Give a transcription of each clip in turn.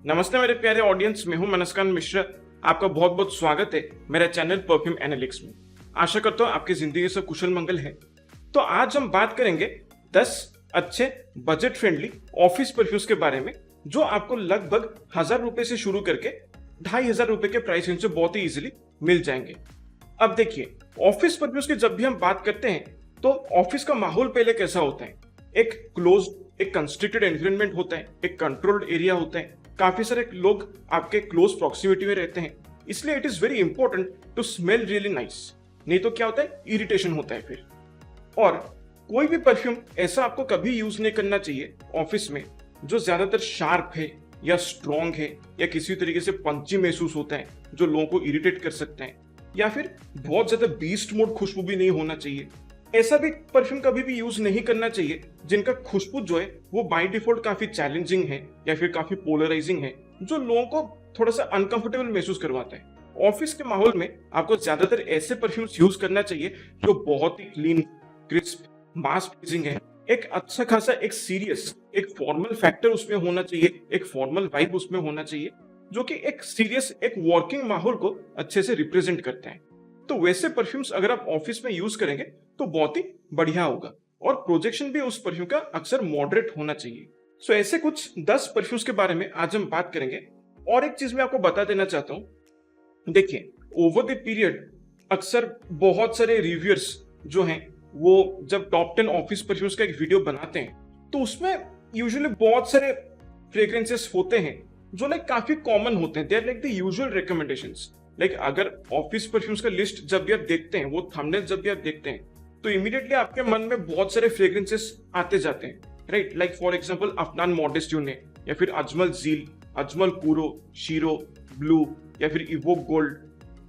नमस्ते मेरे प्यारे ऑडियंस, मैं हूं मनस्कांत मिश्रा। आपका बहुत बहुत स्वागत है मेरे चैनल परफ्यूम एनालिटिक्स में। आशा करता हूं आपकी जिंदगी से कुशल मंगल है। तो आज हम बात करेंगे 10 अच्छे बजट फ्रेंडली ऑफिस परफ्यूम्स के बारे में, जो आपको लगभग 1000 रुपए से शुरू करके 2500 रुपए के प्राइस रेंज से बहुत ही इजीली मिल जाएंगे। अब देखिए, ऑफिस परफ्यूम्स की जब भी हम बात करते हैं तो ऑफिस का माहौल पहले कैसा होता है। एक क्लोज्ड, एक कंस्ट्रिक्टेड एनवायरनमेंट होता है, एक कंट्रोल्ड एरिया होता है, काफी सारे लोग आपके क्लोज प्रॉक्सिमिटी में रहते हैं, इसलिए it is very important to smell really nice. नहीं तो क्या होता है, इरिटेशन होता है फिर। और कोई भी परफ्यूम ऐसा आपको कभी यूज नहीं करना चाहिए ऑफिस में जो ज्यादातर शार्प है या स्ट्रॉन्ग है या किसी तरीके से पंची महसूस होता है जो लोगों को इरिटेट कर सकते हैं, या फिर बहुत ज्यादा बीस्ट मोड खुशबू भी नहीं होना चाहिए। ऐसा भी परफ्यूम कभी भी यूज नहीं करना चाहिए जिनका खुशबू जो है वो बाय डिफॉल्ट काफी चैलेंजिंग है या फिर काफी पोलराइजिंग है, जो लोगों को थोड़ा सा अनकंफर्टेबल महसूस करवाता है। ऑफिस के माहौल में आपको ज्यादातर ऐसे परफ्यूम्स यूज करना चाहिए जो बहुत ही क्लीन, क्रिस्प, मास प्लीजिंग है। एक अच्छा खासा एक सीरियस, एक फॉर्मल फैक्टर उसमें होना चाहिए, एक फॉर्मल वाइब उसमें होना चाहिए, जो कि एक सीरियस, एक वर्किंग माहौल को अच्छे से रिप्रेजेंट करते हैं। तो वैसे परफ्यूम्स अगर आप ऑफिस में यूज करेंगे तो बहुत ही बढ़िया होगा, और प्रोजेक्शन भी उस परफ्यूम का अक्सर मॉडरेट होना चाहिए। सो ऐसे कुछ 10 परफ्यूम्स के बारे में आज हम बात करेंगे। और एक चीज मैं आपको बता देना चाहता हूं, देखिए, ओवर द पीरियड अक्सर बहुत सारे रिव्यूअर्स जो हैं वो जब टॉप 10 ऑफिस परफ्यूम्स का एक वीडियो बनाते हैं तो उसमें यूजुअली बहुत सारे फ्रेग्रेंसेस होते हैं जो लाइक काफी कॉमन होते हैं। They are like the usual recommendations. Like अगर ऑफिस परफ्यूम्स का लिस्ट जब भी आप देखते हैं, वो थंबनेल जब भी आप देखते हैं, तो इमीडिएटली आपके मन में बहुत सारे फ्रेग्रेंसेस आते जाते हैं, right. Like for example Afnan modest une, या फिर Ajmal zeal, Ajmal Kuro, Shiro blue, या फिर Evoke gold,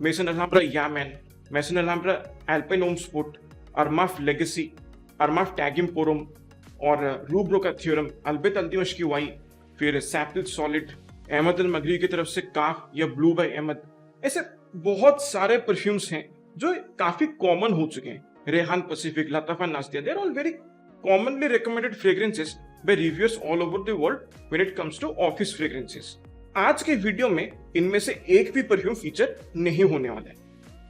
Maison Alhambra yeah man, Maison Alhambra Alpine homme sport, Armaf legacy, Armaf tag him pour homme, और रूब्रो का थ्योरम, अल्बेत अल्दिमश की वाई, फिर सैपिल सॉलिड, अहमद अल मगरी की तरफ से काफ या ब्लू बाय अहमद। ऐसे बहुत सारे परफ्यूम्स हैं जो काफी कॉमन हो चुके हैं। Rehan Pacific, Lattafa Nastia, they are all very commonly recommended fragrances by reviewers all over the world when it comes to office fragrances. आज के वीडियो में इनमें से एक भी परफ्यूम फीचर नहीं होने वाला है,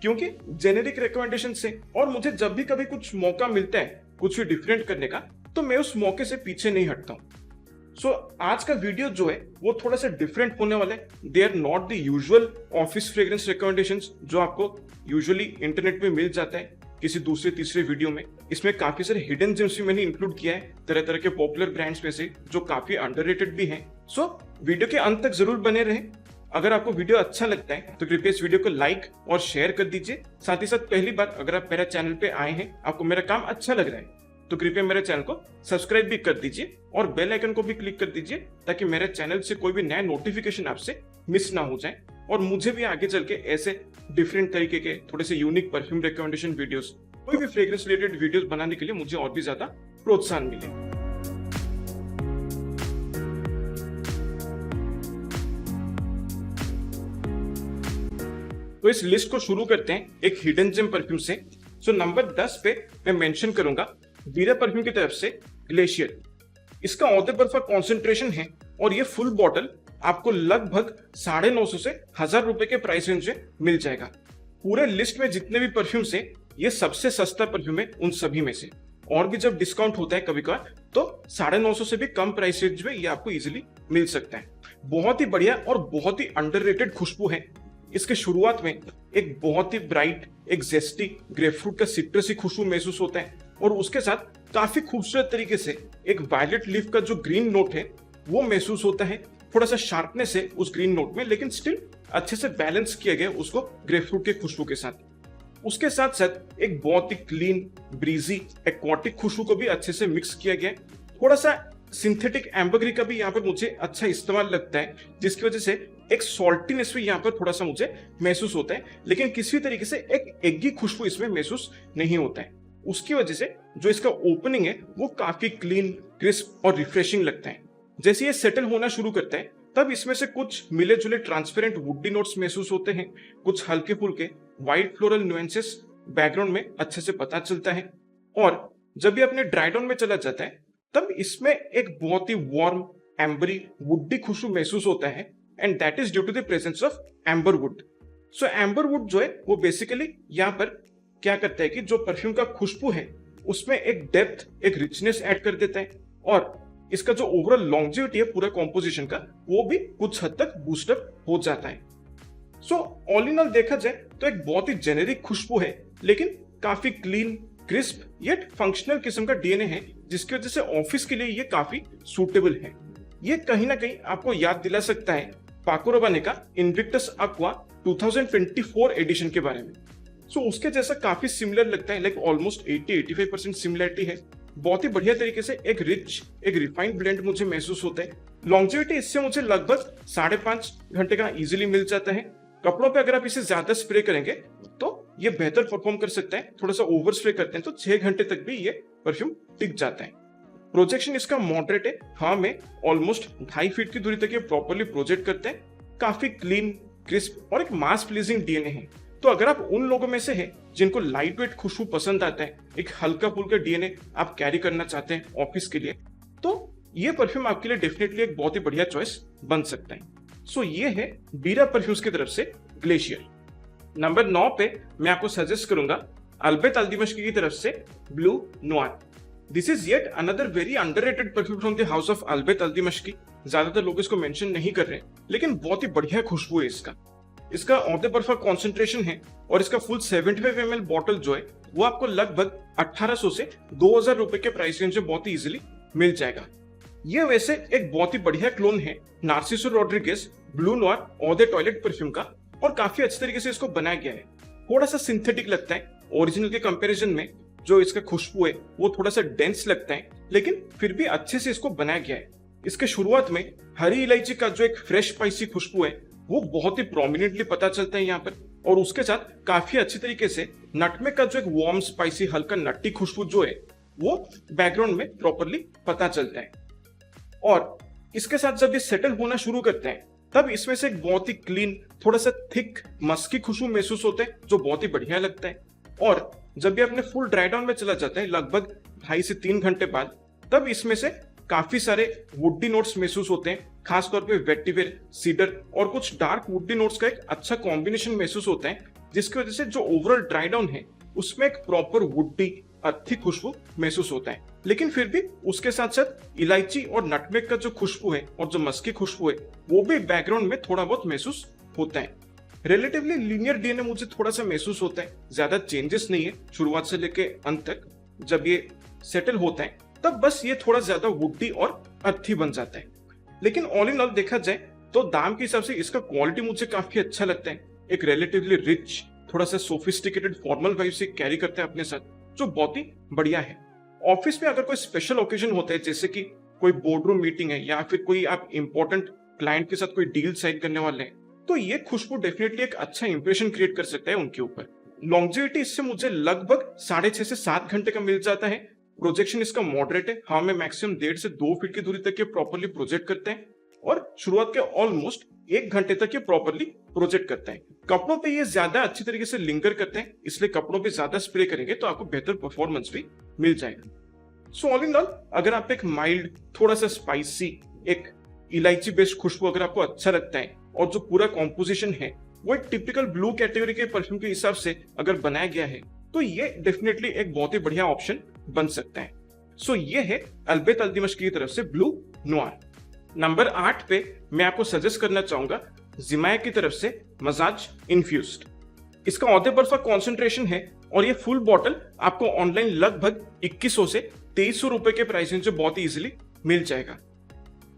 क्योंकि जेनेरिक रिकमेंडेशन से, और मुझे जब भी कभी कुछ मौका मिलता है कुछ भी डिफरेंट करने का, तो मैं उस मौके से पीछे नहीं हटता हूं। सो आज का वीडियो जो है वो थोड़ा सा डिफरेंट होने वाला है। They are not the usual office fragrance recommendations जो आपको यूजुअली इंटरनेट पे मिल जाता है किसी दूसरे तीसरे वीडियो में। इसमें काफी सारे हिडन जेम्स भी मैंने इंक्लूड किया है, तरह तरह के पॉपुलर ब्रांड्स में से जो काफी अंडररेटेड भी हैं। सो वीडियो के अंत तक जरूर बने रहें। अगर आपको वीडियो अच्छा लगता है तो कृपया इस वीडियो को लाइक और शेयर कर दीजिए। साथ ही साथ पहली बार अगर आप मेरे चैनल पे आए हैं, आपको मेरा काम अच्छा लग रहा है, तो कृपया मेरे चैनल को सब्सक्राइब भी कर दीजिए और बेल आइकन को भी क्लिक कर दीजिए, ताकि मेरे चैनल से कोई भी नया नोटिफिकेशन आपसे मिस ना हो जाए, और मुझे भी आगे चल के ऐसे डिफरेंट तरीके के थोड़े से यूनिक परफ्यूम रिकमेंडेशन वीडियोस, कोई भी फ्रेग्रेंस रिलेटेड वीडियोस बनाने के लिए मुझे और भी ज्यादा प्रोत्साहन मिले। तो इस लिस्ट को शुरू करते हैं एक हिडन जेम परफ्यूम से। सो नंबर 10 पे मैं मेंशन करूंगा वीरा परफ्यूम की तरफ से ग्लेशियर। इसका औदे बर्फा कॉन्सेंट्रेशन है और ये फुल बॉटल आपको लगभग 950 से 1000 रुपए के प्राइस रेंज में मिल जाएगा। पूरे लिस्ट में जितने भी परफ्यूम्स हैं, ये सबसे सस्ता परफ्यूम है उन सभी में से। और भी जब डिस्काउंट होता है कभी कभार तो 950 से भी कम प्राइस रेंज में ये आपको इजिली मिल सकता है। बहुत ही बढ़िया और बहुत ही अंडररेटेड खुशबू है। इसके शुरुआत में एक बहुत ही ब्राइट, एक जेस्टी ग्रेपफ्रूट का सिट्रसी खुशबू महसूस होता है, और उसके साथ काफी खूबसूरत तरीके से एक वायलेट लीफ का जो ग्रीन नोट है वो महसूस होता है। थोड़ा सा शार्पनेस है उस ग्रीन नोट में, लेकिन स्टिल अच्छे से बैलेंस किया गया उसको ग्रेपफ्रूट के खुशबू के साथ। उसके साथ साथ एक बहुत ही क्लीन, ब्रीजी, एक्वाटिक खुशबू को भी अच्छे से मिक्स किया गया। थोड़ा सा सिंथेटिक एम्बरग्री का भी यहाँ पर मुझे अच्छा इस्तेमाल लगता है, जिसकी वजह से एक सॉल्टीनेस भी यहाँ पर थोड़ा सा मुझे महसूस होता है, लेकिन किसी तरीके से एक एग्गी खुशबू इसमें महसूस नहीं होता है। उसकी वजह से जो इसका ओपनिंग है वो काफी क्लीन, क्रिस्प और रिफ्रेशिंग लगता है। जैसे ये सेटल होना शुरू करता है तब इसमें से कुछ मिले जुले ट्रांसपेरेंट वुडी नोट्स महसूस होते हैं, कुछ हल्के फुल्के व्हाइट फ्लोरल नुएंसेस बैकग्राउंड में अच्छे से पता चलता है। और जब ये अपने ड्राई डाउन में चला जाता है तब इसमें एक बहुत ही वार्म, एम्बरी वुडी खुशबू महसूस होता है and that is due to the presence of amber wood. So amber wood जो है वो बेसिकली यहाँ पर क्या करता है कि जो परफ्यूम का खुशबू है उसमें एक डेप्थ, एक रिचनेस ऐड कर देता है और इसका जो ओवरऑल लॉन्जेविटी है पूरा कॉम्पोजिशन का वो भी कुछ हद तक बूस्टअप हो जाता है। सो ऑल इन ऑल देखा जाए तो एक बहुत ही जेनेरिक खुशबू है लेकिन काफी क्लीन, क्रिस्प येट फंक्शनल किस्म का डीएनए है जिसकी वजह से ऑफिस के लिए ये काफी सूटेबल है। ये कहीं ना कहीं आपको याद दिला सकता है पाको रबाने का इन्विक्टस एक्वा 2024 एडिशन के बारे में। सो उसके जैसा काफी सिमिलर लगता है, लाइक ऑलमोस्ट 80-85% सिमिलरिटी है। बहुत ही बढ़िया तरीके से एक रिच, एक रिफाइंड ब्लेंड मुझे महसूस होता है। लॉन्जेविटी इससे मुझे लगभग 5.5 घंटे का इजीली मिल जाता है। कपड़ों पे अगर आप इसे ज्यादा स्प्रे करेंगे तो ये बेहतर परफॉर्म कर सकता है। थोड़ा सा ओवर स्प्रे करते हैं तो 6 घंटे तक भी ये परफ्यूम टिक जाता है। प्रोजेक्शन इसका मॉडरेट है, हवा में ऑलमोस्ट 2.5 फीट की दूरी तक ये प्रॉपर्ली प्रोजेक्ट करते हैं। काफी क्लीन, क्रिस्प और एक मास प्लीजिंग डीएनए है। तो अगर आप उन लोगों में से हैं जिनको लाइट वेट खुशबू पसंद आता है, एक हल्का फुल्का डीएनए आप कैरी करना चाहते हैं ऑफिस के लिए, तो ये परफ्यूम आपके लिए डेफिनेटली एक बहुत ही बढ़िया चॉइस बन सकता है। सो ये है बीरा परफ्यूम्स की तरफ से ग्लेशियर। नंबर 9 पे मैं आपको सजेस्ट करूंगा अल्बेत अल्दिमश्की की तरफ से blue noir. This is yet another very underrated perfume from the house of Al Bait Al Dimashqi. ज्यादातर लोग इसको मेंशन नहीं कर रहे लेकिन बहुत ही बढ़िया खुशबू है इसका। इसका औदे बर्फा कॉन्सेंट्रेशन है और इसका फुल 75 ml बॉटल जो है वो आपको लगभग 1800 से 2000 रुपए के प्राइस रेंज में बहुत ही इजीली मिल जाएगा। ये वैसे एक बहुत ही बढ़िया क्लोन है Narciso Rodriguez blue noir eau de toilette perfume का और काफी अच्छे तरीके से इसको बनाया गया है। थोड़ा सा सिंथेटिक लगता है ओरिजिनल के कंपैरिजन में। जो इसका खुशबू है वो थोड़ा सा डेंस लगता है लेकिन फिर भी अच्छे से इसको बनाया गया है। इसके शुरुआत में हरी इलायची का जो एक फ्रेश स्पाइसी खुशबू है वो बहुत ही प्रोमिनेंटली पता चलता है यहाँ पर, और उसके साथ काफी अच्छी तरीके से नटमेग का जो एक वार्म स्पाइसी हल्का नट्टी खुशबू जो है वो बैकग्राउंड में प्रॉपरली पता चलता है। और इसके साथ जब ये सेटल होना शुरू करते हैं तब इसमें से एक बहुत ही क्लीन, थोड़ा सा थिक मस्की खुशबू महसूस होते हैं जो बहुत ही बढ़िया लगता है। और जब ये अपने फुल ड्राई डाउन में चला जाता है लगभग 2.5 से 3 घंटे बाद, तब इसमें से काफी सारे वुडी नोट्स महसूस होते हैं, खासतौर पे वेटिवेर, सीडर और कुछ डार्क वुडी नोट्स का एक अच्छा कॉम्बिनेशन महसूस होता है जिसकी वजह से जो ओवरऑल ड्राई डाउन है उसमें एक प्रॉपर वुडी अच्छी खुशबू महसूस होता है। लेकिन फिर भी उसके साथ साथ इलायची और नटमेग का जो खुशबू है और जो मस्की खुशबू है वो भी बैकग्राउंड में थोड़ा बहुत महसूस होता है। रिलेटिवली लीनियर डीएनए मुझे थोड़ा सा महसूस होता है, ज्यादा चेंजेस नहीं है शुरुआत से लेके अंत तक। जब ये सेटल होता है तब बस ये थोड़ा ज्यादा वुडी और अर्थी बन जाता है। लेकिन ऑल इन ऑल देखा जाए तो दाम के हिसाब से इसका क्वालिटी मुझे काफी अच्छा लगता है। एक रिलेटिवली रिच, थोड़ा सा सोफिस्टिकेटेड फॉर्मल वाइब से कैरी करता है अपने साथ, जो बहुत ही बढ़िया है। ऑफिस में अगर कोई स्पेशल ओकेजन होता है जैसे कि कोई बोर्डरूम मीटिंग है या फिर कोई आप इंपॉर्टेंट क्लाइंट के साथ कोई डील साइन करने वाले हैं, तो ये खुशबू डेफिनेटली एक अच्छा इंप्रेशन क्रिएट कर सकता है उनके ऊपर। लॉन्जेविटी इससे मुझे लगभग 6.5 से 7 घंटे का मिल जाता है। प्रोजेक्शन इसका मॉडरेट है, हवा में मैक्सिमम 1.5 से 2 फीट की दूरी तक ये प्रॉपरली प्रोजेक्ट करते हैं और शुरुआत के ऑलमोस्ट 1 घंटे तक ये प्रॉपरली प्रोजेक्ट करता है। कपड़ों पे ये ज्यादा अच्छी तरीके से लिंगर करते हैं, इसलिए कपड़ों पे ज्यादा स्प्रे करेंगे तो आपको बेहतर परफॉर्मेंस भी मिल जाएगा। सो ऑल इन ऑल अगर आप एक माइल्ड, थोड़ा सा स्पाइसी, एक इलायची बेस्ड खुशबू अगर आपको अच्छा लगता है और जो पूरा कॉम्पोजिशन है वो एक टिपिकल ब्लू कैटेगरी के परफ्यूम के हिसाब से अगर बनाया गया है तो ये डेफिनेटली एक बहुत ही बढ़िया ऑप्शन बन सकता है। सो ये है अल्बेत अल्दिमश्की की तरफ से ब्लू नोयर। नंबर 8 पे मैं आपको सजेस्ट करना चाहूंगा जिमाया की तरफ से मजाज इन्फ्यूज्ड। इसका औदे बर्फा कॉन्सेंट्रेशन है और ये फुल बॉटल आपको ऑनलाइन लगभग 2100 से 2300 रुपए के प्राइस रेंज में बहुत ही इजीली मिल जाएगा।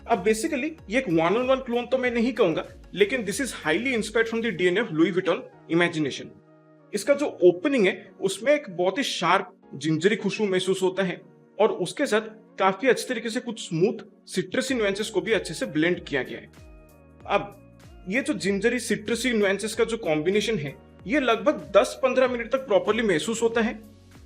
अब बेसिकली ये एक 1-on-1 क्लोन तो मैं नहीं कहूंगा, लेकिन this is highly inspired from the DNA of Louis Vuitton imagination. इसका जो ओपनिंग है उसमें एक बहुत ही शार्प जिंजरी खुशबू महसूस होता है और उसके साथ काफी अच्छे तरीके से कुछ स्मूथ सिट्रसी नुएंसेस को भी अच्छे से ब्लेंड किया गया है। अब ये जो जिंजरी सिट्रसी नुएंसेस का जो कॉम्बिनेशन है ये लगभग 10-15 मिनट तक प्रॉपरली महसूस होता है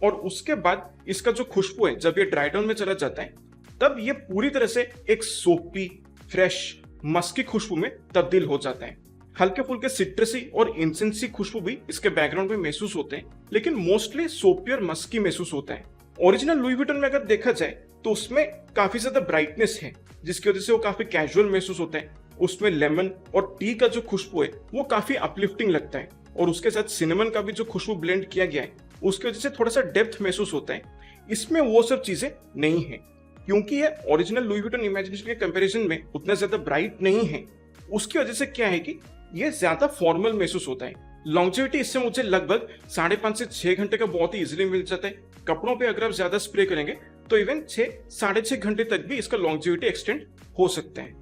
और उसके बाद इसका जो खुशबू है जब ये ड्राई डाउन में चला जाता है तब ये पूरी तरह से एक सोपी, फ्रेश, मस्की खुशबू में तब्दील हो जाता है। हल्के फुल्के सिट्रसी और इंसेंसी खुशबू भी इसके बैकग्राउंड में महसूस होते हैं, लेकिन मोस्टली सोपी और मस्की महसूस होता है। ओरिजिनल लुई विटन में अगर देखा जाए तो उसमें काफी ज्यादा ब्राइटनेस है, जिसकी वजह से वो काफी कैजुअल महसूस होता है। उसमें लेमन और टी का जो खुशबू है वो काफी अपलिफ्टिंग लगता है, और उसके साथ सिनेमन का भी जो खुशबू ब्लेंड किया गया है उसकी वजह से थोड़ा सा डेप्थ महसूस होता है। इसमें वो सब चीजें नहीं है, क्योंकि ये ओरिजिनल लुई विटन इमेजिनेशन के कंपैरिजन में उतना ज्यादा ब्राइट नहीं है। उसकी वजह से क्या है कि ये ज्यादा फॉर्मल महसूस होता है। लॉन्जेविटी इससे मुझे लगभग 5.5 से 6 घंटे का बहुत ही इजीली मिल जाता है। कपड़ों पे अगर आप ज्यादा स्प्रे करेंगे तो इवन 6-6.5 घंटे तक भी इसका लॉन्जेविटी एक्सटेंड हो सकता है।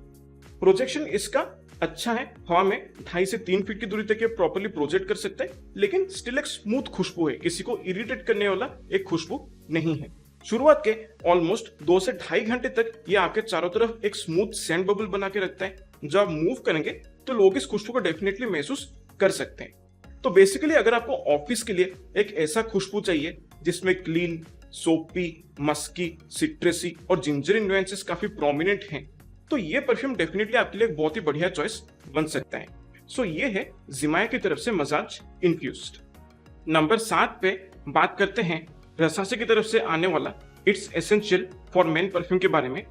प्रोजेक्शन इसका अच्छा है, हवा में 2.5 से 3 फीट की दूरी तक ये प्रॉपर्ली प्रोजेक्ट कर सकता है, लेकिन स्टिल एक स्मूथ खुशबू है, किसी को इरिटेट करने वाला एक खुशबू नहीं है। शुरुआत के ऑलमोस्ट 2 से 2.5 घंटे तक ये आपके चारों तरफ एक स्मूथ सैंड बबल बना के रखता है। जब आप मूव करेंगे तो लोग इस खुशबू को डेफिनेटली महसूस कर सकते हैं। तो बेसिकली अगर आपको ऑफिस के लिए एक ऐसा खुशबू चाहिए जिसमें क्लीन, सोपी, मस्की, सिट्रसी और जिंजरी नुएंसेस काफी प्रोमिनेंट हैं, तो ये परफ्यूम डेफिनेटली आपके लिए एक बहुत ही बढ़िया चॉइस बन सकता है। सो ये है जिमाया की तरफ से मसाज इन्फ्यूज्ड। नंबर 7 पे बात करते हैं रसासे की तरफ से आने वाला it's essential for main perfume के बारे में।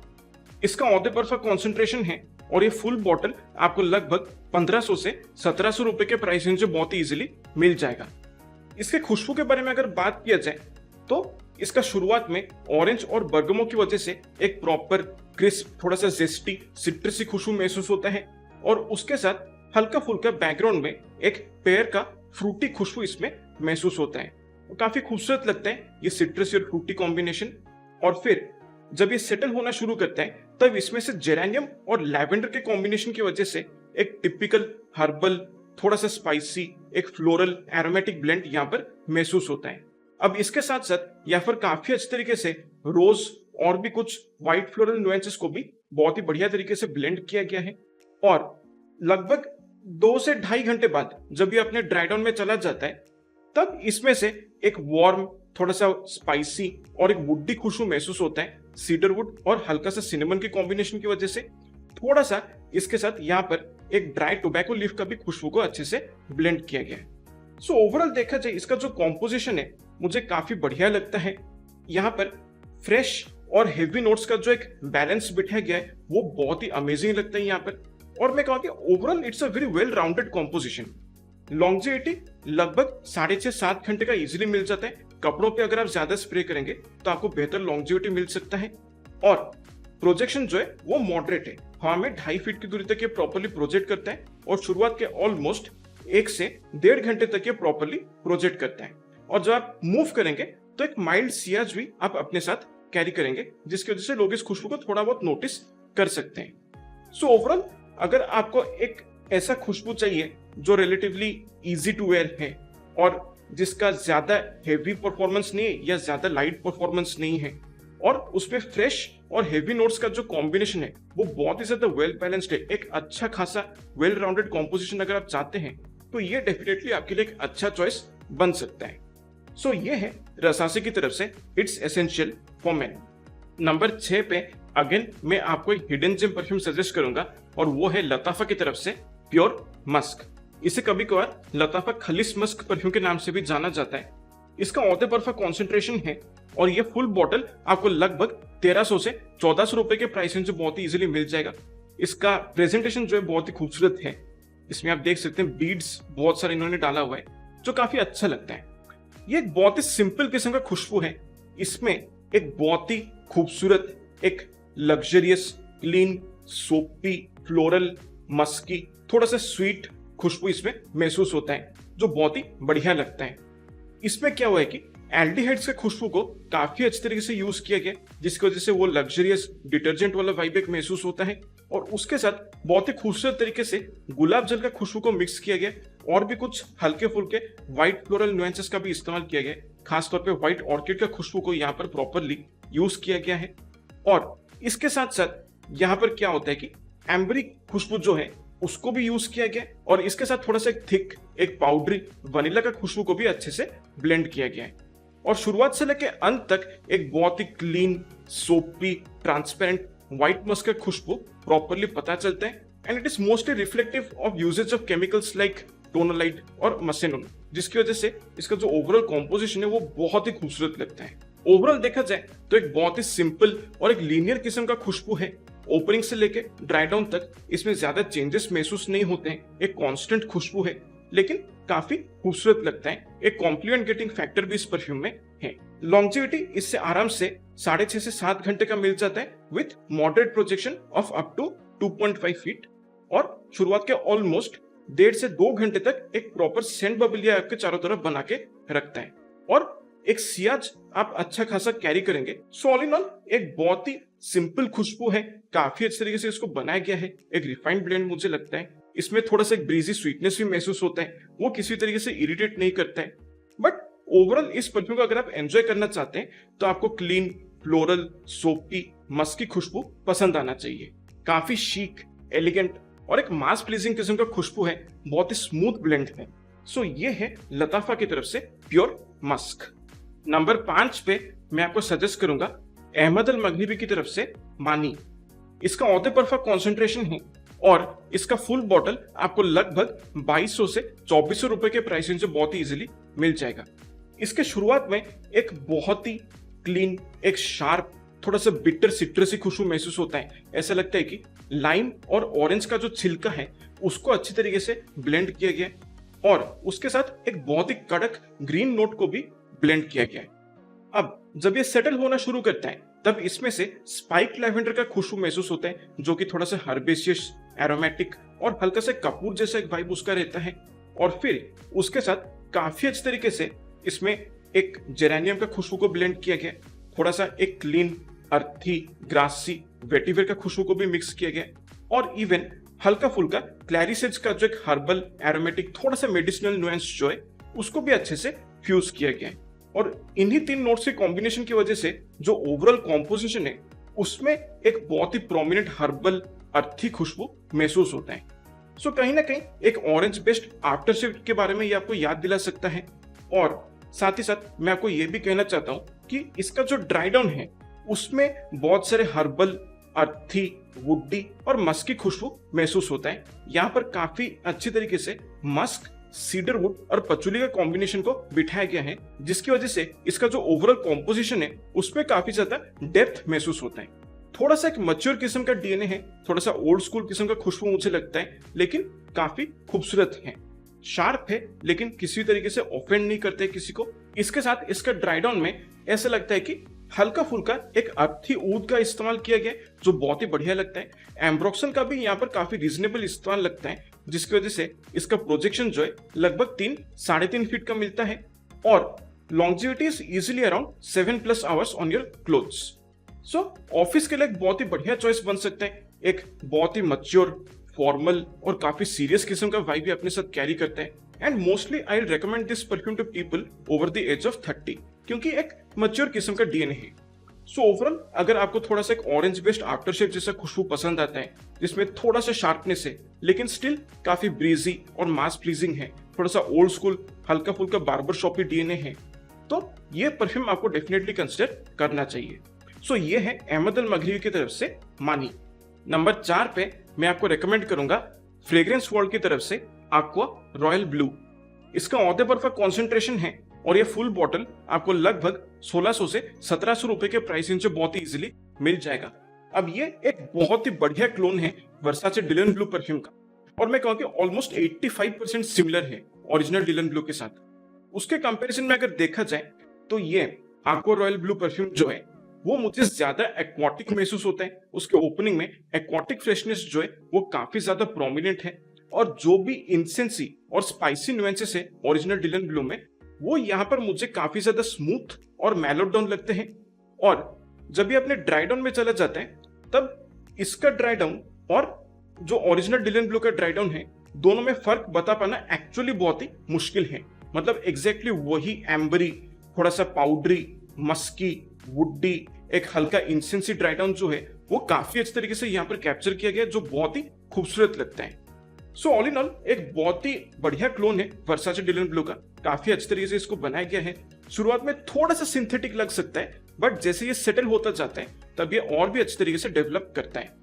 इसका ऑधे बर्फा कॉन्सेंट्रेशन है और ये फुल बॉटल आपको लगभग 1500 से 1700 रुपए के प्राइस रेंज में बहुत ही इजीली मिल जाएगा। इसके खुशबू के बारे में अगर बात किया जाए तो इसका शुरुआत में ऑरेंज और बर्गमो की वजह से एक प्रॉपर क्रिस्प, थोड़ा सा जेस्टी, सिट्रसी खुशबू महसूस होता है, और उसके साथ हल्का फुल्का बैकग्राउंड में एक पेयर का फ्रूटी खुशबू इसमें महसूस होता है। काफी खूबसूरत लगता है ये सिट्रसी और फ्रूटी कॉम्बिनेशन। और फिर जब ये सेटल होना शुरू करता है तब इसमें से जेरेनियम और लैवेंडर के कॉम्बिनेशन की वजह से एक टिपिकल हर्बल, थोड़ा सा स्पाइसी, एक फ्लोरल एरोमेटिक ब्लेंड यहाँ पर महसूस होता है। अब इसके साथ साथ यहाँ पर काफी अच्छे तरीके से रोज और भी कुछ व्हाइट फ्लोरल नुएंसेस को भी बहुत ही बढ़िया तरीके से ब्लेंड किया गया है। और लगभग 2 से 2.5 घंटे बाद जब ये अपने ड्राई डाउन में चला जाता है तब इसमें से एक वार्म, थोड़ा सा स्पाइसी और एक वुडी खुशबू महसूस होता है, सीडरवुड और हल्का सा सिनेमन के कॉम्बिनेशन की वजह से। थोड़ा सा इसके साथ यहाँ पर एक ड्राई टोबैको लीफ का भी खुशबू को अच्छे से ब्लेंड किया गया है। सो ओवरऑल देखा जाए इसका जो कॉम्पोजिशन है मुझे काफी बढ़िया लगता है। यहाँ पर फ्रेश और हेवी नोट्स का जो एक बैलेंस बिठाया गया है वो बहुत ही अमेजिंग लगता है यहाँ पर। और मैं कहूँगा overall it's a very well rounded composition. Longevity लगभग 6.5-7 घंटे का इजीली मिल जाता है। कपड़ों पे अगर आप ज्यादा स्प्रे करेंगे तो आपको बेहतर लॉन्जेविटी मिल सकता है। और प्रोजेक्शन जो है वो मॉडरेट है, हवा में 2.5 फीट की दूरी तक ये प्रॉपर्ली प्रोजेक्ट करता है, और शुरुआत के ऑलमोस्ट 1 से 1.5 घंटे तक ये प्रॉपर्ली प्रोजेक्ट करता है। और जब आप मूव करेंगे तो एक माइल्ड सियाज भी आप अपने साथ कैरी करेंगे, जिसकी वजह से लोग इस खुशबू को थोड़ा बहुत नोटिस कर सकते हैं। सो ओवरऑल अगर आपको एक ऐसा खुशबू चाहिए जो रिलेटिवली इजी टू वेयर है और जिसका ज्यादा हेवी परफॉर्मेंस नहीं है या ज्यादा लाइट परफॉर्मेंस नहीं है, और उसमें फ्रेश और हेवी नोट्स का जो कॉम्बिनेशन है वो बहुत ही ज्यादा वेल बैलेंस्ड है, एक अच्छा खासा वेल राउंडेड कॉम्पोजिशन अगर आप चाहते हैं तो ये डेफिनेटली आपके लिए एक अच्छा चॉइस बन सकता है। सो ये है रसासे की तरफ से it's essential for main. Number 6 पे अगेन मैं आपको एक हिडन जेम परफ्यूम सजेस्ट करूंगा, और वो है लताफा की तरफ से प्योर मस्क। इसे कभी कभार लताफा खलिस मस्क परफ्यूम के नाम से भी जाना जाता है। इसका औदे बर्फा कॉन्सेंट्रेशन है और ये फुल बॉटल आपको लगभग 1300 से 1400 रुपए के प्राइस रेंज में बहुत ही इजीली मिल जाएगा। इसका प्रेजेंटेशन जो है बहुत ही खूबसूरत है। इसमें आप देख सकते हैं बीड्स बहुत सारे इन्होंने डाला हुआ है जो काफी अच्छा लगता है। ये एक बहुत ही सिंपल किस्म का खुशबू है। इसमें एक बहुत ही खूबसूरत, एक लग्जरियस, क्लीन, सोपी, फ्लोरल, मस्की, थोड़ा सा स्वीट खुशबू इसमें महसूस होता है जो बहुत ही बढ़िया लगता है। इसमें क्या हुआ है कि एल्डिहाइड्स के खुशबू को काफी अच्छे तरीके से यूज किया गया, जिसकी वजह से वो लग्जरियस डिटर्जेंट वाला वाइब एक महसूस होता है, और उसके साथ बहुत ही खूबसूरत तरीके से गुलाब जल का खुशबू को मिक्स किया गया, और भी कुछ हल्के फुल्के व्हाइट फ्लोरल नुएंसेस का भी इस्तेमाल किया गया। खासतौर पे व्हाइट ऑर्किड का खुशबू को यहाँ पर प्रॉपरली यूज किया गया है। और इसके साथ साथ यहाँ पर क्या होता है कि एम्बरी खुशबू जो है उसको भी यूज किया गया, और इसके साथ थोड़ा सा एक थिक, एक पाउडरी वनीला का खुशबू को भी अच्छे से ब्लेंड किया गया है। और शुरुआत से लेकर अंत तक एक बहुत ही clean, soapy, transparent white musk का खुशबू प्रॉपरली पता चलता है, and it is mostly reflective of usages of chemicals like tonalide और मसेनोन, जिसकी वजह से इसका जो ओवरऑल कॉम्पोजिशन है वो बहुत ही खूबसूरत लगता है। ओवरऑल देखा जाए तो एक बहुत ही सिंपल और एक लीनियर किस्म का खुशबू है। ओपनिंग से लेके ड्राई डाउन तक इसमें ज्यादा चेंजेस महसूस नहीं होते हैं। एक कांस्टेंट खुशबू है, लेकिन काफी खूबसूरत लगता है। एक कॉम्प्लीमेंट गेटिंग फैक्टर भी इस परफ्यूम में है। लॉन्जेविटी इससे आराम से 6.5 से 7 घंटे का मिल जाता है with moderate projection of up to 2.5 feet, और शुरुआत के ऑलमोस्ट 1.5 से 2 घंटे तक एक प्रॉपर सेंट बबलिया आपके चारों तरफ बना के रखता है, और एक सियाज आप अच्छा खासा कैरी करेंगे। सो ऑल इन ऑल एक बहुत ही सिंपल खुशबू है, काफी अच्छे तरीके से इसको बनाया गया है। एक रिफाइंड ब्लेंड मुझे लगता है। इसमें थोड़ा सा एक ब्रीजी स्वीटनेस भी महसूस होता है, वो किसी तरीके से इरिटेट नहीं करता है। बट ओवरऑल इस परफ्यूम को अगर आप एंजॉय करना चाहते हैं तो आपको क्लीन, फ्लोरल, सोपी, मस्की खुशबू पसंद आना चाहिए। काफी शीक, एलिगेंट और एक मास प्लीजिंग किस्म का खुशबू है, बहुत ही स्मूथ ब्लेंड है। सो ये है लताफा की तरफ से प्योर मस्क। नंबर 5 पे मैं आपको सजेस्ट करूंगा अहमद अल मगरिबी की तरफ से मानी। इसका औदे परफा कॉन्सेंट्रेशन है, और इसका फुल बॉटल आपको लगभग 2200 से 2400 रुपए के प्राइस रेंज से बहुत ही इजीली मिल जाएगा। इसके शुरुआत में एक बहुत ही क्लीन, एक शार्प, थोड़ा सा बिटर सिट्रसी खुशबू महसूस होता है। ऐसा लगता है कि लाइम और ऑरेंज का जो छिलका है उसको अच्छी तरीके से ब्लेंड किया गया है, और उसके साथ एक बहुत ही कड़क ग्रीन नोट को भी ब्लेंड किया गया है। अब जब ये सेटल होना शुरू करता है तब इसमें से स्पाइक लैवेंडर का खुशबू महसूस होता है, जो कि थोड़ा सा हर्बेशियस, एरोमेटिक और हल्का सा कपूर जैसा एक वाइब उसका रहता है। और फिर उसके साथ काफी अच्छे तरीके से इसमें एक जेरेनियम का खुशबू को ब्लेंड किया गया, थोड़ा सा एक क्लीन, अर्थी, ग्रासी, वेटिवेर का खुशबू को भी मिक्स किया गया, और इवन हल्का फुल्का क्लैरिसेज का जो एक हर्बल, एरोमेटिक, थोड़ा सा मेडिसिनल नुएंस जो है उसको भी अच्छे से फ्यूज किया गया है। और इन्हीं 3 नोट्स के कॉम्बिनेशन की वजह से जो ओवरऑल कॉम्पोजिशन है उसमें एक बहुत ही प्रोमिनेंट हर्बल, अर्थी खुशबू महसूस होता है। सो कहीं ना कहीं एक ऑरेंज बेस्ड आफ्टर शेव के बारे में ये आपको याद दिला सकता है। और साथ ही साथ मैं आपको ये भी कहना चाहता हूँ कि इसका जो ड्राई डाउन है उसमें बहुत सारे हर्बल, अर्थी, वुडी और मस्क की खुशबू महसूस होता है। यहाँ पर काफी अच्छी तरीके से मस्क, सीडर वुड और पचुली का कॉम्बिनेशन को बिठाया गया है, जिसकी वजह से इसका जो ओवरऑल कॉम्पोजिशन है उसमें काफी ज्यादा डेप्थ महसूस होता है। थोड़ा सा एक मैच्योर किस्म का डीएनए है, थोड़ा सा ओल्ड स्कूल किस्म का खुशबू मुझे लगता है, लेकिन काफी खूबसूरत है। शार्प है लेकिन किसी तरीके से ऑफेंड नहीं करते किसी को। इसके साथ इसका ड्राई डाउन में ऐसा लगता है कि हल्का फुल्का एक अर्थी ऊद का इस्तेमाल किया गया जो बहुत ही बढ़िया लगता है। एम्ब्रोक्सन का भी यहाँ पर काफी रीजनेबल इस्तेमाल लगता है, जिसकी वजह से इसका प्रोजेक्शन जो है लगभग 3-3.5 फीट का मिलता है, और longevity is easily around 7+ hours on your clothes. So office के लिए एक बहुत ही बढ़िया चॉइस बन सकता है। एक बहुत ही मैच्योर, फॉर्मल और काफी सीरियस किस्म का वाइब भी अपने साथ कैरी करता है। And mostly I recommend this perfume to people over the age of 30, क्योंकि एक मैच्योर किस्म का डीएनए है। सो ओवरऑल अगर आपको थोड़ा सा एक ऑरेंज बेस्ड आफ्टर शेव जैसा खुशबू पसंद आता है, जिसमें थोड़ा सा शार्पनेस है लेकिन स्टिल काफी ब्रीजी और मास प्लीजिंग है, थोड़ा सा ओल्ड स्कूल, हल्का फुल्का बार्बर शॉपी डीएनए है, तो ये परफ्यूम आपको डेफिनेटली कंसिडर करना चाहिए। सो ये है अहमद अल मगरिबी की तरफ से मानी। नंबर 4 पे मैं आपको रेकमेंड करूंगा फ्रेग्रेंस वर्ल्ड की तरफ से एक्वा रॉयल ब्लू। इसका औहदे पर कॉन्सेंट्रेशन है, और ये फुल बॉटल आपको लगभग 1600 से 1700 रुपए के प्राइस रेंज से बहुत ही इजीली मिल जाएगा। अब ये एक बहुत ही बढ़िया क्लोन है वर्साचे डिलन ब्लू परफ्यूम का, और मैं कहूँ कि ऑलमोस्ट 85% सिमिलर है ओरिजिनल डिलन ब्लू के साथ। उसके कंपैरिजन में अगर देखा जाए तो ये एक्वा रॉयल ब्लू परफ्यूम जो है वो मुझे ज्यादा एक्वाटिक महसूस होता है। उसके ओपनिंग में एक्वाटिक फ्रेशनेस जो है वो काफी ज्यादा प्रोमिनेंट है, और जो भी इंसेंसी और स्पाइसी नुएंसेस है ओरिजिनल डिलन ब्लू में, वो यहाँ पर मुझे काफी ज्यादा स्मूथ और मेलोड डाउन लगते हैं। और जब ये अपने ड्राई डाउन में चला जाता है तब इसका ड्राई डाउन और जो ओरिजिनल डिलन ब्लू का ड्राई डाउन है, दोनों में फर्क बता पाना एक्चुअली बहुत ही मुश्किल है। मतलब एग्जैक्टली वही एम्बरी, थोड़ा सा पाउडरी, मस्की, वुडी, एक हल्का इंसेंसी ड्राई डाउन जो है वो काफी अच्छे तरीके से यहाँ पर कैप्चर किया गया, जो बहुत ही खूबसूरत लगता है। सो ऑल इन ऑल एक बहुत ही बढ़िया क्लोन है वर्साचे डिलन ब्लू का, काफी अच्छे तरीके से इसको बनाया गया है। शुरुआत में थोड़ा सा सिंथेटिक लग सकता है, बट जैसे ये सेटल होता जाता है तब ये और भी अच्छे तरीके से डेवलप करता है।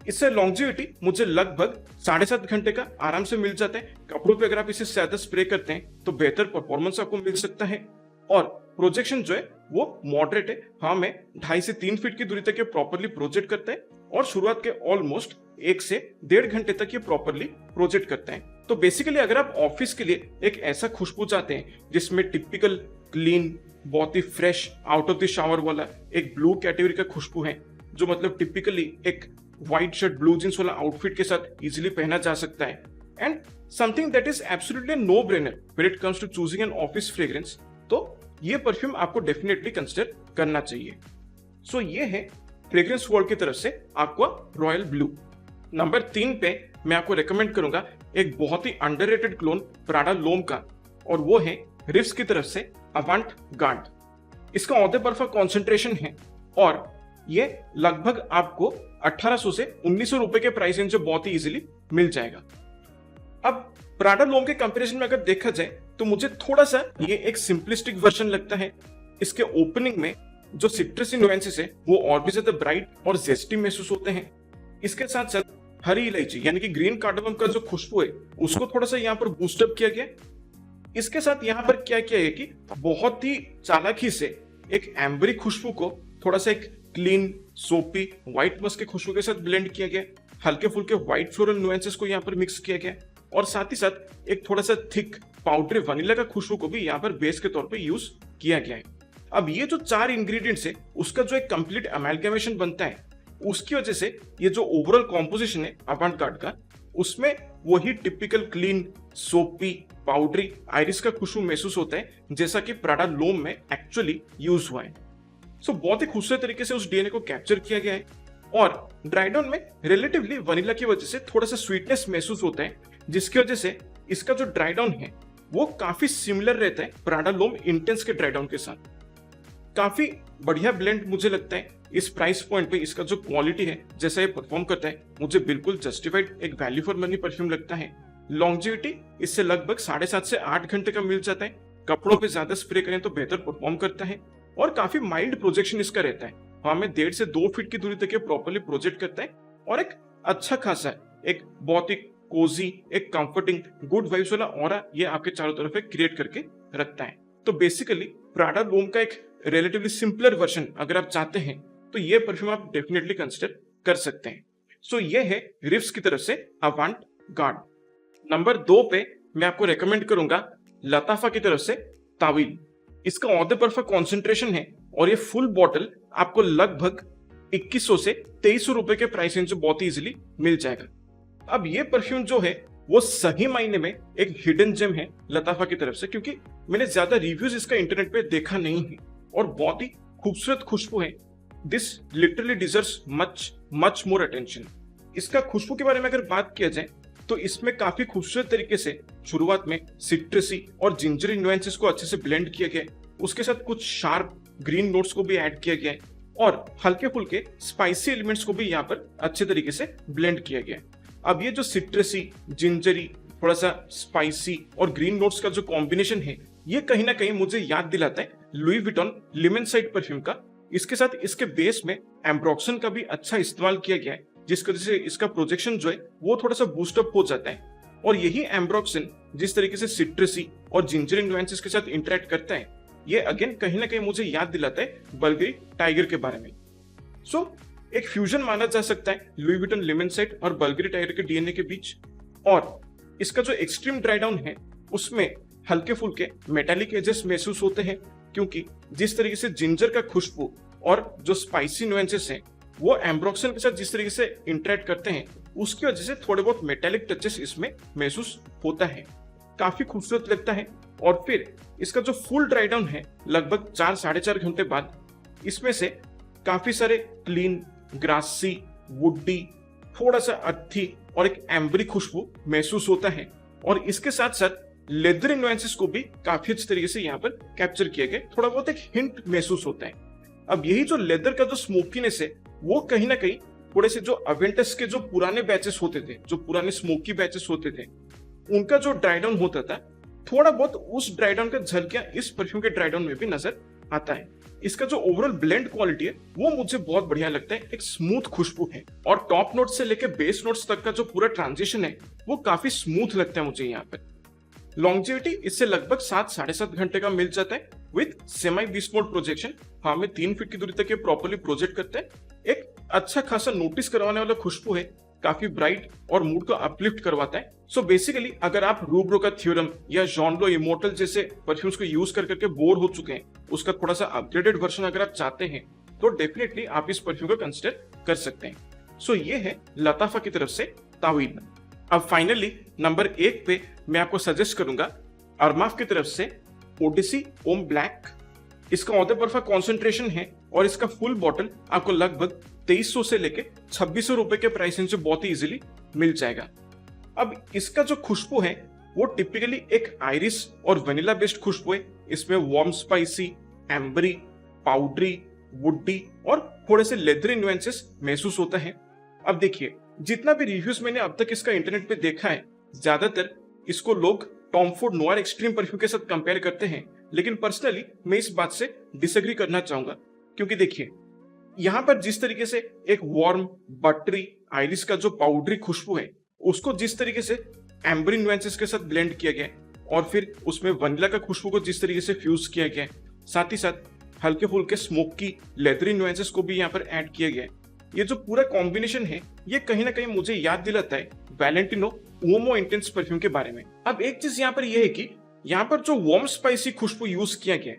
इससे लॉन्जेविटी मुझे लगभग 7.5 घंटे का आराम से मिल जाता है। कपड़ों पे अगर आप इसे ज्यादा स्प्रे करते हैं तो बेहतर परफॉर्मेंस आपको मिल सकता है। और प्रोजेक्शन जो है वो मॉडरेट है। हाँ, मैं 2.5 से 3 फीट की दूरी तक ये प्रॉपरली प्रोजेक्ट करता है और शुरुआत के ऑलमोस्ट 1 से 1.5 घंटे तक ये प्रॉपरली प्रोजेक्ट करता है। तो बेसिकली अगर आप ऑफिस के लिए एक ऐसा खुशबू चाहते हैं जिसमें टिपिकल क्लीन, बहुत ही fresh, out of the shower वाला एक ब्लू कैटेगरी का खुशबू है, जो मतलब टिपिकली एक व्हाइट शर्ट ब्लू जींस वाला आउटफिट के साथ इजीली पहना जा सकता है, and something that is absolutely no brainer when it comes to choosing an office fragrance, तो ये परफ्यूम आपको डेफिनेटली कंसिडर करना चाहिए। सो ये है फ्रेग्रेंस वर्ल्ड की तरफ से एक्वा रॉयल ब्लू। नंबर 3 पे मैं आपको रेकमेंड करूंगा एक बहुत ही अंडररेटेड क्लोन प्राडा लोम का, और वो है रिफ्स की तरफ से अवांट गार्ड। इसका औदे बर्फा कॉन्सेंट्रेशन है और ये लगभग आपको 1800 से 1900 रुपए के प्राइस रेंज में बहुत ही इजीली मिल जाएगा। अब प्राडा लोम के कंपैरिजन में अगर देखा जाए तो मुझे थोड़ा सा ये एक सिंपलिस्टिक वर्जन लगता है। इसके ओपनिंग में जो सिट्रसी नुएंसेस है वो और भी ज्यादा ब्राइट और जेस्टी महसूस होते हैं। इसके साथ साथ हरी इलायची यानी कि ग्रीन कार्डमम का जो खुशबू है उसको थोड़ा सा यहाँ पर बूस्टअप किया गया। इसके साथ यहाँ पर क्या किया है कि बहुत ही चालाकी से एक एम्बरी खुशबू को थोड़ा सा एक क्लीन, सोपी, व्हाइट मस्क के खुशबू के साथ ब्लेंड किया गया। हल्के फुल्के व्हाइट फ्लोरल नुएंसेस को यहाँ पर मिक्स किया गया और साथ ही साथ एक थोड़ा सा थिक पाउडरी वनीला का खुशबू को भी यहाँ पर बेस के तौर पे यूज किया गया है। अब ये जो 4 इंग्रेडिएंट्स है उसका जो एक कंप्लीट अमेलगमेशन बनता है, उसकी वजह से ये जो ओवरऑल कॉम्पोजिशन है अवांट गार्ड का, उसमें वही टिपिकल क्लीन, सोपी, पाउडरी आइरिस का खुशबू महसूस होता है जैसा कि प्राडा लोम में एक्चुअली यूज हुआ है। सो बहुत ही खूबसूरत तरीके से उस डीएनए को कैप्चर किया गया है और ड्राई डाउन में रिलेटिवली वनीला की वजह से थोड़ा सा स्वीटनेस महसूस होता है, जिसकी वजह से इसका जो ड्राई डाउन है वो काफी सिमिलर रहता है प्राडा लोम इंटेंस के ड्राई डाउन के साथ। काफी बढ़िया ब्लेंड मुझे लगता है। इस प्राइस पॉइंट पे इसका जो क्वालिटी है, जैसा ये परफॉर्म करता है, मुझे बिल्कुल जस्टिफाइड एक वैल्यू फॉर मनी परफ्यूम लगता है। लॉन्जिविटी इससे लगभग 7.5 से 8 घंटे का मिल जाता है। कपड़ों पे ज्यादा स्प्रे करें तो बेहतर परफॉर्म करता है और काफी माइल्ड प्रोजेक्शन इसका रहता है। हमें 1.5 से 2 फीट की दूरी तक ये प्रॉपरली प्रोजेक्ट करता है और एक अच्छा खासा, एक बहुत ही कोजी, एक कंफर्टिंग, गुड वाइब्स वाला ऑरा ये आपके चारों तरफ क्रिएट करके रखता है। तो बेसिकली प्राडा लोम का एक रिलेटिवली सिंपलर वर्जन अगर आप चाहते हैं तो ये परफ्यूम आप डेफिनेटली कंसिडर कर सकते हैं। सो ये है रिफ्स की तरफ से अवांट गार्ड। नंबर 2 पे मैं आपको रेकमेंड करूंगा लताफा की तरफ से तावील। इसका औदे बर्फा कॉन्सेंट्रेशन है और ये फुल बॉटल आपको लगभग 2100 से 2300 रुपए के प्राइस रेंज में बहुत ही इजीली मिल जाएगा। अब ये परफ्यूम जो है वो सही मायने में एक हिडन जेम है लताफा की तरफ से, क्योंकि मैंने ज्यादा रिव्यूज इसका इंटरनेट पे देखा नहीं है और बहुत ही खूबसूरत खुशबू है। This literally deserves much more attention. इसका खुशबू के बारे में अगर बात किया जाए तो इसमें काफी खूबसूरत तरीके से शुरुआत में सिट्रसी और जिंजरी नुएंसेस को अच्छे से ब्लेंड किया गया है। उसके साथ कुछ शार्प ग्रीन नोट्स को भी ऐड किया गया है और हल्के फुल्के स्पाइसी एलिमेंट्स को भी यहाँ पर अच्छे तरीके से ब्लेंड किया गया है। अब ये जो सिट्रसी, जिंजरी, थोड़ा सा स्पाइसी और ग्रीन नोट्स का जो कॉम्बिनेशन है ये कहीं ना कहीं मुझे याद दिलाता है लुई विटॉन लिमन साइड परफ्यूम का। इसके साथ इसके बेस में एम्ब्रोक्सन का भी अच्छा इस्तेमाल किया गया है, जिसकी वजह से इसका प्रोजेक्शन जो है वो थोड़ा सा बूस्टअप हो जाता है। और यही एम्ब्रोक्सन जिस तरीके से सिट्रसी और जिंजरी नुएंसेस के साथ इंटरेक्ट करता है, ये अगेन कहीं ना कहीं मुझे याद दिलाता है बल्गरी टाइगर के बारे में। सो एक फ्यूजन माना जा सकता है लुई विटन लिमन साइड और बल्गरी टाइगर के डीएनए के बीच। और इसका जो एक्सट्रीम ड्राई डाउन है उसमें हल्के फुल्के मेटालिक एजेस महसूस होते हैं, क्योंकि जिस तरीके से जिंजर का खुशबू और जो स्पाइसी नुएंसेस हैं वो एम्ब्रोक्सन के साथ जिस तरीके से इंटरेक्ट करते हैं उसकी वजह से थोड़े बहुत मेटालिक टचेस इसमें महसूस होता है। काफी खूबसूरत लगता है। और फिर इसका जो फुल ड्राई डाउन है लगभग 4-4.5 घंटे बाद, इसमें से काफी सारे क्लीन, ग्रासी, वुडी, थोड़ा सा अर्थी और एक एम्बरी खुशबू महसूस होता है। और इसके साथ साथ लेदर नुएंसेस को भी काफी अच्छे तरीके से यहाँ पर कैप्चर किया गया, थोड़ा बहुत एक हिंट महसूस होता है। अब यही जो लेदर का जो स्मोकीनेस है वो कहीं ना कहीं थोड़े से जो अवेंटस के जो पुराने बैचेस होते थे, जो पुराने स्मोकी बैचेस होते थे, उनका जो ड्राई डाउन होता था, थोड़ा बहुत उस ड्राई डाउन का झलकियां इस परफ्यूम के ड्राई डाउन में भी नजर आता है। इसका जो ओवरऑल ब्लेंड क्वालिटी है वो मुझे बहुत बढ़िया लगता है। एक स्मूथ खुशबू है और टॉप नोट से लेकर बेस नोट्स तक का जो पूरा ट्रांजिशन है वो काफी स्मूथ लगता है मुझे यहाँ पर। लॉन्जिविटी इससे लगभग 7-7.5 घंटे का मिल जाता है with semi beast mode projection. हाँ, हमें 3 फीट की दूरी तक ये प्रॉपर्ली प्रोजेक्ट करते हैं। एक अच्छा खासा नोटिस करवाने वाला खुशबू है, काफी ब्राइट और मूड को अपलिफ्ट करवाता है। सो बेसिकली अगर आप रूब्रो का थ्योरम या जॉन लो इमोर्टल जैसे परफ्यूम्स को यूज कर करके बोर हो चुके हैं, उसका थोड़ा सा अपग्रेडेड वर्जन अगर आप चाहते हैं तो डेफिनेटली आप इस परफ्यूम को कंसिडर कर सकते हैं। सो ये है लताफा की तरफ से तावील। अब फाइनली नंबर 1 पे मैं आपको सजेस्ट करूंगा अरमाफ की तरफ से ओडिसी ओम ब्लैक। इसका ऑदर परफा कॉन्सेंट्रेशन है और इसका फुल बॉटल आपको लगभग 2300 से लेके 2600 रुपए के प्राइस रेंज से बहुत ही इजीली मिल जाएगा। अब इसका जो खुशबू है वो टिपिकली एक आयरिस और वनीला बेस्ड खुशबू है। इसमें warm spicy, ambery, powdery, woody और थोड़े से लेदरी न्यूएंसेस महसूस होता है। अब देखिए, जितना भी रिव्यूज मैंने अब तक इसका इंटरनेट पे देखा है, ज्यादातर इसको लोग Tom Ford Noire extreme perfume के साथ कंपेयर करते हैं, लेकिन पर्सनली मैं इस बात से डिसएग्री करना चाहूंगा। क्योंकि देखिए, यहाँ पर जिस तरीके से एक वार्म बटरी आइरिस का जो पाउडरी खुशबू है, उसको जिस तरीके से एम्बरी न्यूएंसेस के साथ ब्लेंड किया गया है और फिर उसमें वनीला का खुशबू को जिस तरीके से फ्यूज किया गया है, साथ ही साथ हल्के फुल्के स्मोकी लेदरी न्यूएंसेस को भी यहाँ पर ऐड किया गया है। ये जो पूरा कॉम्बिनेशन है, ये कहीं ना कहीं मुझे याद दिलाता है वैलेंटिनो उओमो इंटेंस परफ्यूम के बारे में। अब एक चीज यहाँ पर यह है कि यहाँ पर जो वार्म स्पाइसी खुशबू यूज किया गया है,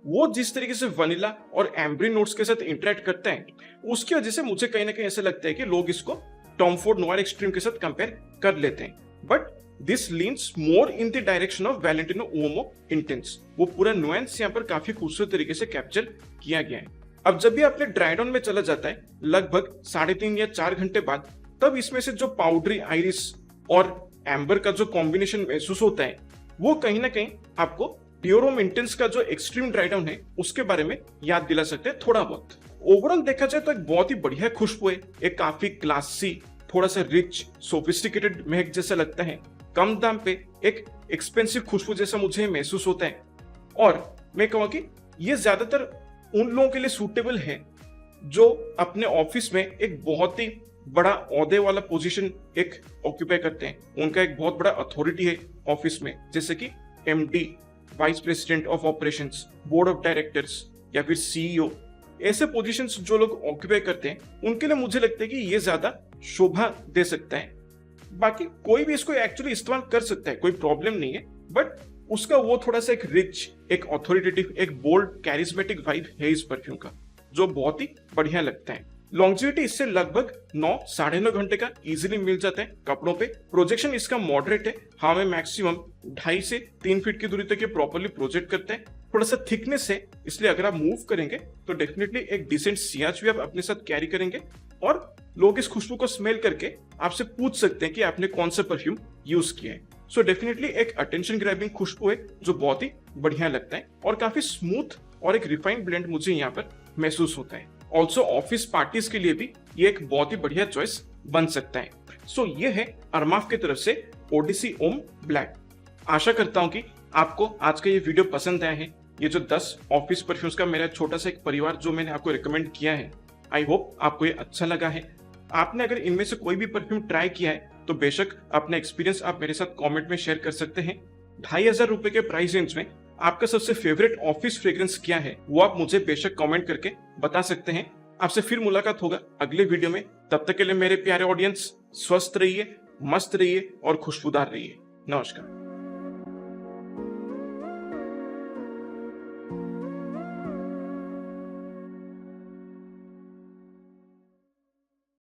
वो जिस तरीके से वनीला और एम्बरी नोट्स के साथ इंटरेक्ट करता है, उसकी वजह से मुझे कहीं ना कहीं ऐसा लगता है कि लोग इसको टॉम फोर्ड नोयर एक्सट्रीम के साथ कंपेयर कर लेते हैं। But this leans more in the direction of Valentino Uomo Intense. वो पूरा नुएंस यहाँ पर काफी खूबसूरत तरीके से कैप्चर किया गया है। अब जब भी अपने ड्राई डाउन में चला जाता है लगभग 3.5 या 4 घंटे बाद, तब इसमें से जो पाउडरी आइरिस और एम्बर का जो कॉम्बिनेशन महसूस होता है, वो कहीं ना कहीं आपको डियोरोम इंटेंस का जो एक्सट्रीम ड्राई डाउन है उसके बारे में याद दिला सकते हैं थोड़ा बहुत। ओवरऑल देखा जाए तो एक बहुत ही बढ़िया खुशबू है। एक काफी क्लासी, थोड़ा सा रिच, सोफिस्टिकेटेड महक जैसा लगता है। कम दाम पे एक एक्सपेंसिव खुशबू जैसा मुझे महसूस होता है। और मैं कहूँ कि ये ज्यादातर उन लोगों के लिए सूटेबल है जो अपने ऑफिस में एक बहुत ही बड़ा ओहदे वाला पोजीशन एक ऑक्यूपाई करते हैं। उनका एक बहुत बड़ा अथॉरिटी है ऑफिस में, जैसे कि MD, vice president of operations, board of directors या फिर सीईओ। ऐसे पोजीशंस जो लोग ऑक्यूपाई करते हैं, उनके लिए मुझे लगता है कि ये ज्यादा शोभा दे सकता है। बाकी कोई भी इसको एक्चुअली इस्तेमाल कर सकता है, कोई प्रॉब्लम नहीं है, बट उसका वो थोड़ा सा एक रिच, एक ऑथोरिटेटिव, एक बोल्ड, कैरिस्मेटिक वाइब है इस परफ्यूम का, जो बहुत ही बढ़िया लगता है। लॉन्जिविटी इससे लगभग 9-9.5 घंटे का इजीली मिल जाता है कपड़ों पे। प्रोजेक्शन इसका मॉडरेट है। हाँ, में मैक्सिमम 2.5 से 3 फीट की दूरी तक ये प्रॉपर्ली प्रोजेक्ट करते हैं। थोड़ा सा थिकनेस है, इसलिए अगर आप मूव करेंगे तो डेफिनेटली एक डिसेंट सियाज भी आप अपने साथ कैरी करेंगे और लोग इस खुशबू को स्मेल करके आपसे पूछ सकते हैं कि आपने कौन सा परफ्यूम यूज किया है। सो डेफिनेटली एक अटेंशन ग्रैबिंग खुशबू है जो बहुत ही बढ़िया लगता है और काफी स्मूथ और एक रिफाइंड ब्लेंड मुझे यहाँ पर महसूस होता है। ऑल्सो ऑफिस पार्टीज के लिए भी ये एक बहुत ही बढ़िया चॉइस बन सकता है। सो ये है अरमाफ की तरफ से ओडिसी ओम ब्लैक। आशा करता हूँ कि आपको आज का ये वीडियो पसंद आया है। ये जो 10 ऑफिस परफ्यूम्स का मेरा छोटा सा एक परिवार जो मैंने आपको रिकमेंड किया है, आई होप आपको ये अच्छा लगा है। आपने अगर इनमें से कोई भी परफ्यूम ट्राई किया है तो बेशक अपना एक्सपीरियंस आप मेरे साथ कमेंट में शेयर कर सकते हैं। 2500 रुपए के प्राइस रेंज में आपका सबसे फेवरेट ऑफिस फ्रेग्रेंस क्या है, वो आप मुझे बेशक कमेंट करके बता सकते हैं। आपसे फिर मुलाकात होगा अगले वीडियो में। तब तक के लिए मेरे प्यारे ऑडियंस, स्वस्थ रहिए, मस्त रहिए और खुशबूदार रहिए। नमस्कार।